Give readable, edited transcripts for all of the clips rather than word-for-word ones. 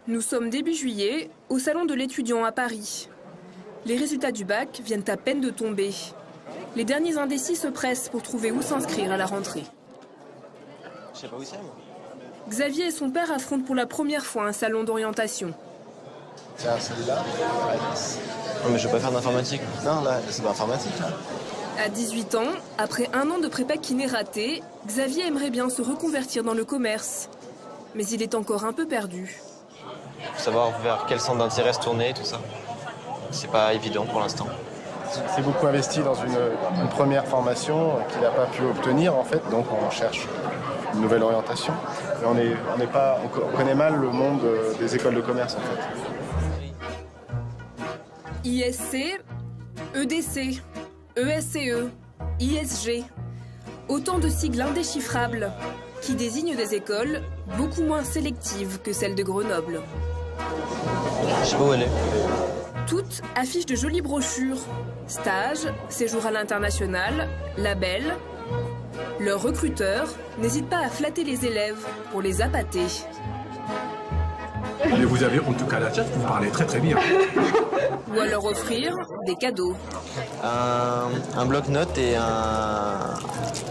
Nous sommes début juillet, au salon de l'étudiant à Paris. Les résultats du bac viennent à peine de tomber. Les derniers indécis se pressent pour trouver où s'inscrire à la rentrée. Je sais pas où c'est, moi. Xavier et son père affrontent pour la première fois un salon d'orientation. Tiens, celle-là. Non, mais je vais pas faire d'informatique. Non, là, c'est pas informatique, là. À 18 ans, après un an de prépa kiné raté, Xavier aimerait bien se reconvertir dans le commerce. Mais il est encore un peu perdu. Faut savoir vers quel centre d'intérêt se tourner, tout ça. C'est pas évident pour l'instant. C'est beaucoup investi dans une première formation qu'il n'a pas pu obtenir, en fait. Donc, on cherche une nouvelle orientation. Mais on connaît mal le monde des écoles de commerce, en fait. ISC, EDC, ESCE, ISG. Autant de sigles indéchiffrables qui désignent des écoles beaucoup moins sélectives que celles de Grenoble. Je sais pas où elle est. Toutes affichent de jolies brochures. Stages, séjours à l'international, labels. Leurs recruteurs n'hésitent pas à flatter les élèves pour les appâter. Mais vous avez en tout cas la tête, vous parlez très très bien. Ou à leur offrir des cadeaux. Un bloc-notes et un...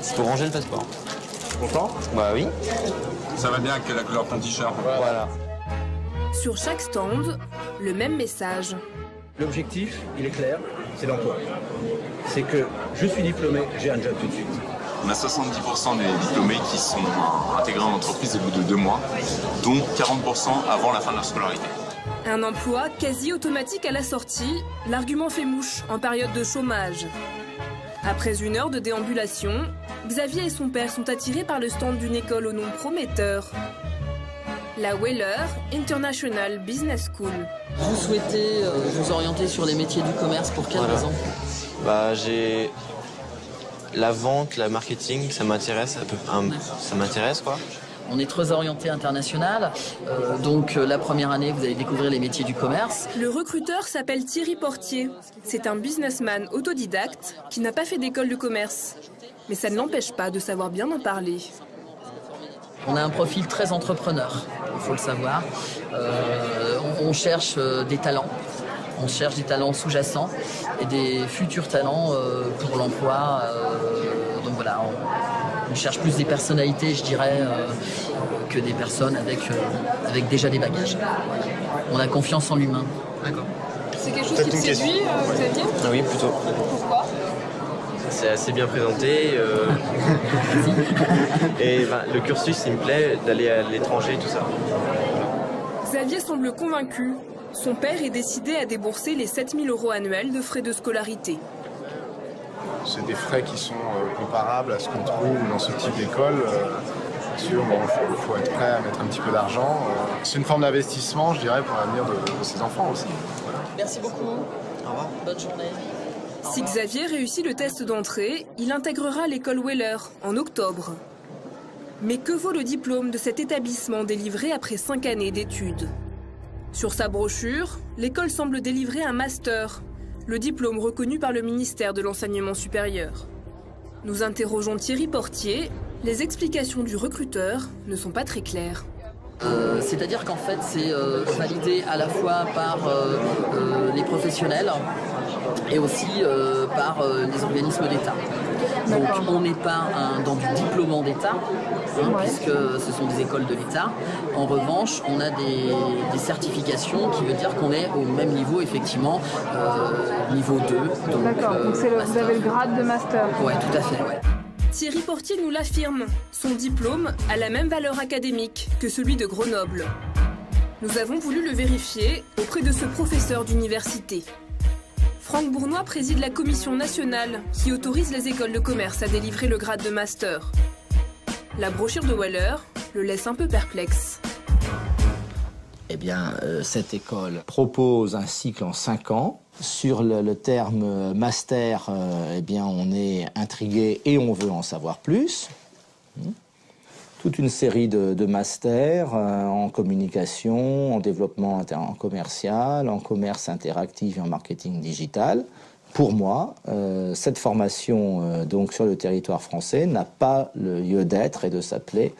C'est pour ranger le passeport. Content? Bah oui. Ça va bien avec la couleur de ton t-shirt. Voilà. Sur chaque stand, le même message. L'objectif, il est clair, c'est l'emploi. C'est que je suis diplômé, j'ai un job tout de suite. On a 70% des diplômés qui sont intégrés en entreprise au bout de 2 mois, dont 40% avant la fin de leur scolarité. Un emploi quasi automatique à la sortie, l'argument fait mouche en période de chômage. Après une heure de déambulation, Xavier et son père sont attirés par le stand d'une école au nom prometteur. La Weller International Business School. Vous souhaitez vous orienter sur les métiers du commerce pour quelle raison? Bah, j'ai... La vente, le marketing, ça m'intéresse ça m'intéresse, quoi. On est très orienté international, donc la première année, vous allez découvrir les métiers du commerce. Le recruteur s'appelle Thierry Portier. C'est un businessman autodidacte qui n'a pas fait d'école de commerce. Mais ça ne l'empêche pas de savoir bien en parler. On a un profil très entrepreneur, il faut le savoir. On cherche des talents. On cherche des talents sous-jacents et des futurs talents pour l'emploi. Donc voilà, on cherche plus des personnalités, je dirais, que des personnes avec déjà des bagages. On a confiance en l'humain. D'accord. C'est quelque chose qui te séduit, Xavier? Oui, plutôt. Pourquoi? C'est assez bien présenté. Et le cursus, il me plaît, d'aller à l'étranger, tout ça. Xavier semble convaincu. Son père est décidé à débourser les 7 000 € annuels de frais de scolarité. C'est des frais qui sont comparables à ce qu'on trouve dans ce type d'école. Bien sûr, il faut être prêt à mettre un petit peu d'argent. C'est une forme d'investissement, je dirais, pour l'avenir de ses enfants aussi. Voilà. Merci beaucoup. Au revoir. Bonne journée. Si Xavier réussit le test d'entrée, il intégrera l'école Weller en octobre. Mais que vaut le diplôme de cet établissement délivré après 5 années d'études? Sur sa brochure, l'école semble délivrer un master, le diplôme reconnu par le ministère de l'Enseignement supérieur. Nous interrogeons Thierry Portier. Les explications du recruteur ne sont pas très claires. C'est-à-dire qu'en fait, c'est validé à la fois par les professionnels et aussi par les organismes d'État. Donc on n'est pas dans du diplôme d'État, puisque ce sont des écoles de l'État. En revanche, on a des certifications qui veut dire qu'on est au même niveau, effectivement, niveau 2. D'accord, donc vous avez le grade de master. Oui, tout à fait, ouais. Thierry Portier nous l'affirme, son diplôme a la même valeur académique que celui de Grenoble. Nous avons voulu le vérifier auprès de ce professeur d'université. Franck Bournois préside la commission nationale qui autorise les écoles de commerce à délivrer le grade de master. La brochure de Weller le laisse un peu perplexe. Eh bien, cette école propose un cycle en 5 ans. Sur le terme master, eh bien, on est intrigué et on veut en savoir plus. Toute une série de masters en communication, en développement commercial, en commerce interactif et en marketing digital. Pour moi, cette formation donc sur le territoire français n'a pas le lieu d'être et de s'appeler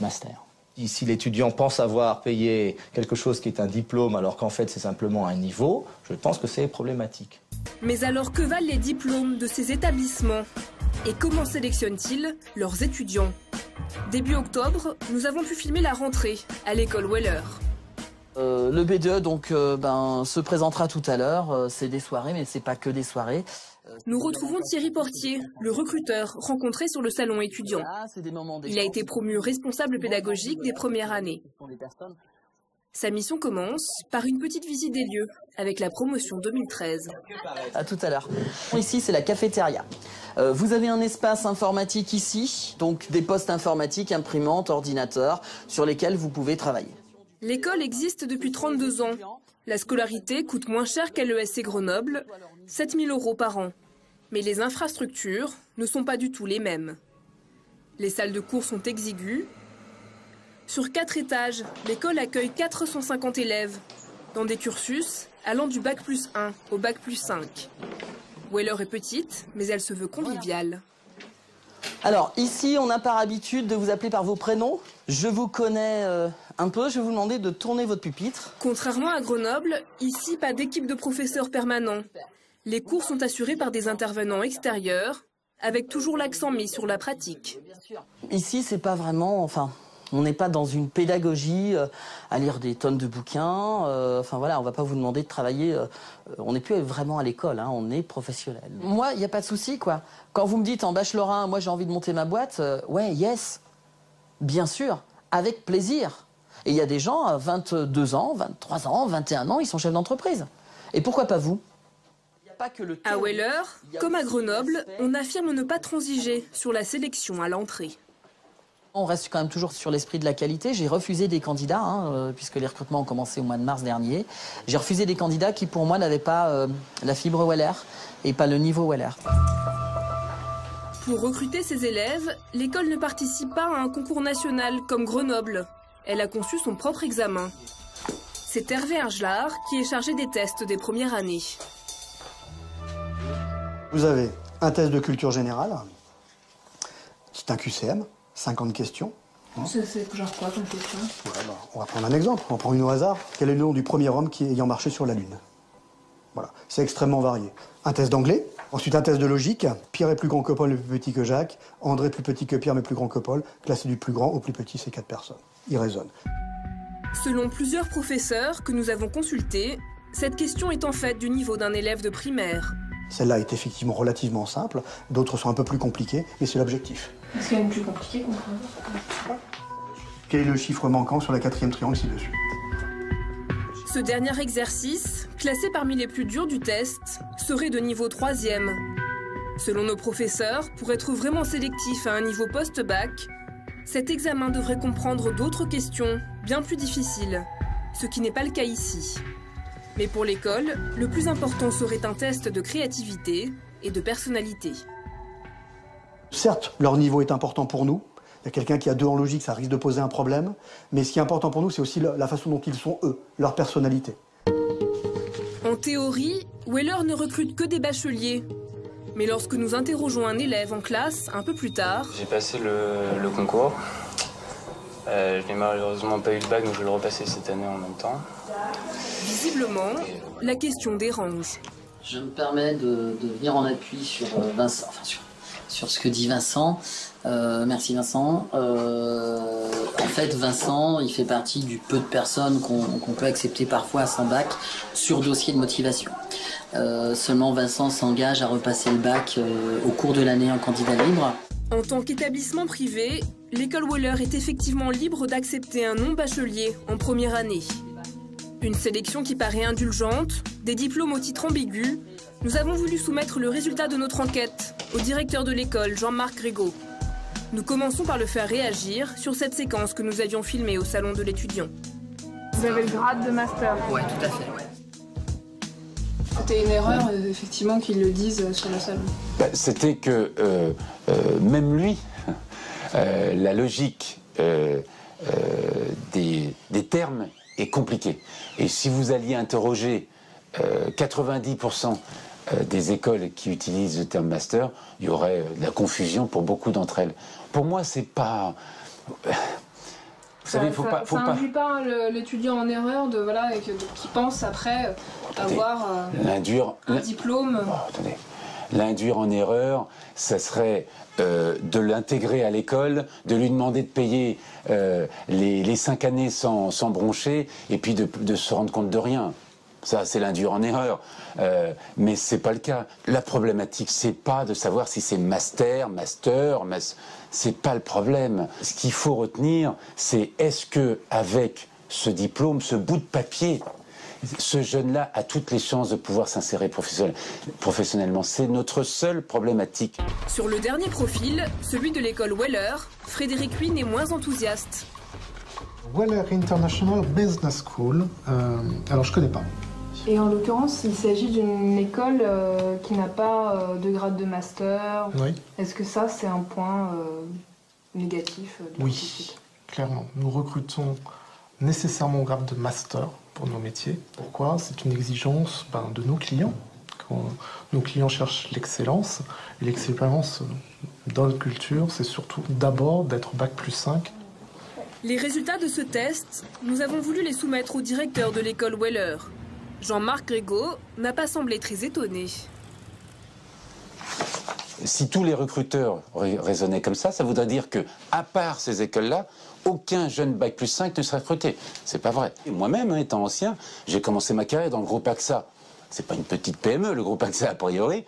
master. Si l'étudiant pense avoir payé quelque chose qui est un diplôme alors qu'en fait c'est simplement un niveau, je pense que c'est problématique. Mais alors que valent les diplômes de ces établissements? Et comment sélectionnent-ils leurs étudiants? Début octobre, nous avons pu filmer la rentrée à l'école Weller. Le BDE donc se présentera tout à l'heure. C'est des soirées, mais c'est pas que des soirées. Nous retrouvons Thierry Portier, le recruteur rencontré sur le salon étudiant. Il a été promu responsable pédagogique des premières années. Sa mission commence par une petite visite des lieux avec la promotion 2013. À tout à l'heure. Ici, c'est la cafétéria. Vous avez un espace informatique ici, donc des postes informatiques, imprimantes, ordinateurs, sur lesquels vous pouvez travailler. L'école existe depuis 32 ans. La scolarité coûte moins cher qu'à l'ESC Grenoble, 7 000 € par an. Mais les infrastructures ne sont pas du tout les mêmes. Les salles de cours sont exiguës. Sur 4 étages, l'école accueille 450 élèves, dans des cursus allant du bac+1 au bac+5. Weller est petite, mais elle se veut conviviale. Alors, ici, on a par habitude de vous appeler par vos prénoms. Je vous connais un peu, je vais vous demander de tourner votre pupitre. Contrairement à Grenoble, ici, pas d'équipe de professeurs permanents. Les cours sont assurés par des intervenants extérieurs, avec toujours l'accent mis sur la pratique. Ici, c'est pas vraiment... Enfin, on n'est pas dans une pédagogie à lire des tonnes de bouquins. Enfin voilà, on va pas vous demander de travailler... on n'est plus vraiment à l'école, hein, on est professionnel. Moi, il n'y a pas de souci, quoi. Quand vous me dites en bachelor 1, moi j'ai envie de monter ma boîte, ouais, yes, bien sûr, avec plaisir. Et il y a des gens à 22 ans, 23 ans, 21 ans, ils sont chefs d'entreprise. Et pourquoi pas vous? À Weller, comme à Grenoble, on affirme ne pas transiger sur la sélection à l'entrée. On reste quand même toujours sur l'esprit de la qualité. J'ai refusé des candidats, puisque les recrutements ont commencé au mois de mars dernier. J'ai refusé des candidats qui, pour moi, n'avaient pas la fibre Weller et pas le niveau Weller. Pour recruter ses élèves, l'école ne participe pas à un concours national comme Grenoble. Elle a conçu son propre examen. C'est Hervé Hergelard qui est chargé des tests des premières années. Vous avez un test de culture générale, c'est un QCM, 50 questions. C'est genre quoi comme question? On va prendre un exemple, on prend une au hasard. Quel est le nom du premier homme ayant marché sur la Lune? Voilà, c'est extrêmement varié. Un test d'anglais, ensuite un test de logique. Pierre est plus grand que Paul mais plus petit que Jacques. André plus petit que Pierre mais plus grand que Paul. Classé du plus grand au plus petit, c'est 4 personnes. Il raisonne. Selon plusieurs professeurs que nous avons consultés, cette question est en fait du niveau d'un élève de primaire. Celle-là est effectivement relativement simple, d'autres sont un peu plus compliquées, mais c'est l'objectif. Est-ce qu'il y a une plus compliquée? Quel est le chiffre manquant sur la 4e triangle ci-dessus? Ce dernier exercice, classé parmi les plus durs du test, serait de niveau 3e. Selon nos professeurs, pour être vraiment sélectif à un niveau post-bac, cet examen devrait comprendre d'autres questions bien plus difficiles, ce qui n'est pas le cas ici. Mais pour l'école, le plus important serait un test de créativité et de personnalité. Certes, leur niveau est important pour nous. Il y a quelqu'un qui a 2 en logique, ça risque de poser un problème. Mais ce qui est important pour nous, c'est aussi la façon dont ils sont, eux, leur personnalité. En théorie, Weller ne recrute que des bacheliers. Mais lorsque nous interrogeons un élève en classe, un peu plus tard... J'ai passé le concours. Je n'ai malheureusement pas eu le bac, donc je vais le repasser cette année en même temps. Visiblement, la question dérange. Je me permets de venir en appui sur Vincent, enfin sur ce que dit Vincent. Merci Vincent. En fait, Vincent, il fait partie du peu de personnes qu'on peut accepter parfois sans bac sur dossier de motivation. Seulement Vincent s'engage à repasser le bac au cours de l'année en candidat libre. En tant qu'établissement privé, l'école Weller est effectivement libre d'accepter un non-bachelier en première année. Une sélection qui paraît indulgente, des diplômes au titre ambigu. Nous avons voulu soumettre le résultat de notre enquête au directeur de l'école, Jean-Marc Grégaud. Nous commençons par le faire réagir sur cette séquence que nous avions filmée au salon de l'étudiant. Vous avez le grade de master? Ouais, tout à fait. Ouais. C'était une erreur, effectivement, qu'ils le disent sur le salon. C'était que même lui, la logique des termes est compliquée. Et si vous alliez interroger 90% des écoles qui utilisent le terme master, il y aurait de la confusion pour beaucoup d'entre elles. Pour moi, c'est pas... Vous savez, faut pas... Ça induit pas l'étudiant en erreur qui pense après avoir un diplôme. Oh, attendez. L'induire en erreur, ça serait de l'intégrer à l'école, de lui demander de payer les 5 années sans broncher, et puis de se rendre compte de rien. Ça, c'est l'induire en erreur. Mais c'est pas le cas. La problématique, c'est pas de savoir si c'est master, c'est pas le problème. Ce qu'il faut retenir, c'est est-ce que avec ce diplôme, ce bout de papier, ce jeune-là a toutes les chances de pouvoir s'insérer professionnellement. C'est notre seule problématique. Sur le dernier profil, celui de l'école Weller, Frédéric Huynh est moins enthousiaste. Weller International Business School, alors je connais pas. Et en l'occurrence, il s'agit d'une école qui n'a pas de grade de master. Oui. Est-ce que ça, c'est un point négatif Oui, clairement. Nous recrutons nécessairement au grade de master pour nos métiers. Pourquoi? C'est une exigence de nos clients. Quand nos clients cherchent l'excellence, et l'excellence dans notre culture, c'est surtout d'abord d'être Bac+5. Les résultats de ce test, nous avons voulu les soumettre au directeur de l'école Weller. Jean-Marc Grégaud n'a pas semblé très étonné. Si tous les recruteurs raisonnaient comme ça voudrait dire que, à part ces écoles-là, aucun jeune Bac+5 ne serait recruté. C'est pas vrai. Moi-même, étant ancien, j'ai commencé ma carrière dans le groupe AXA. C'est pas une petite PME, le groupe AXA, a priori.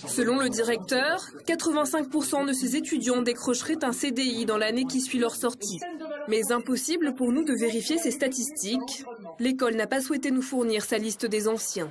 Selon le directeur, 85% de ces étudiants décrocheraient un CDI dans l'année qui suit leur sortie. Mais impossible pour nous de vérifier ces statistiques. L'école n'a pas souhaité nous fournir sa liste des anciens.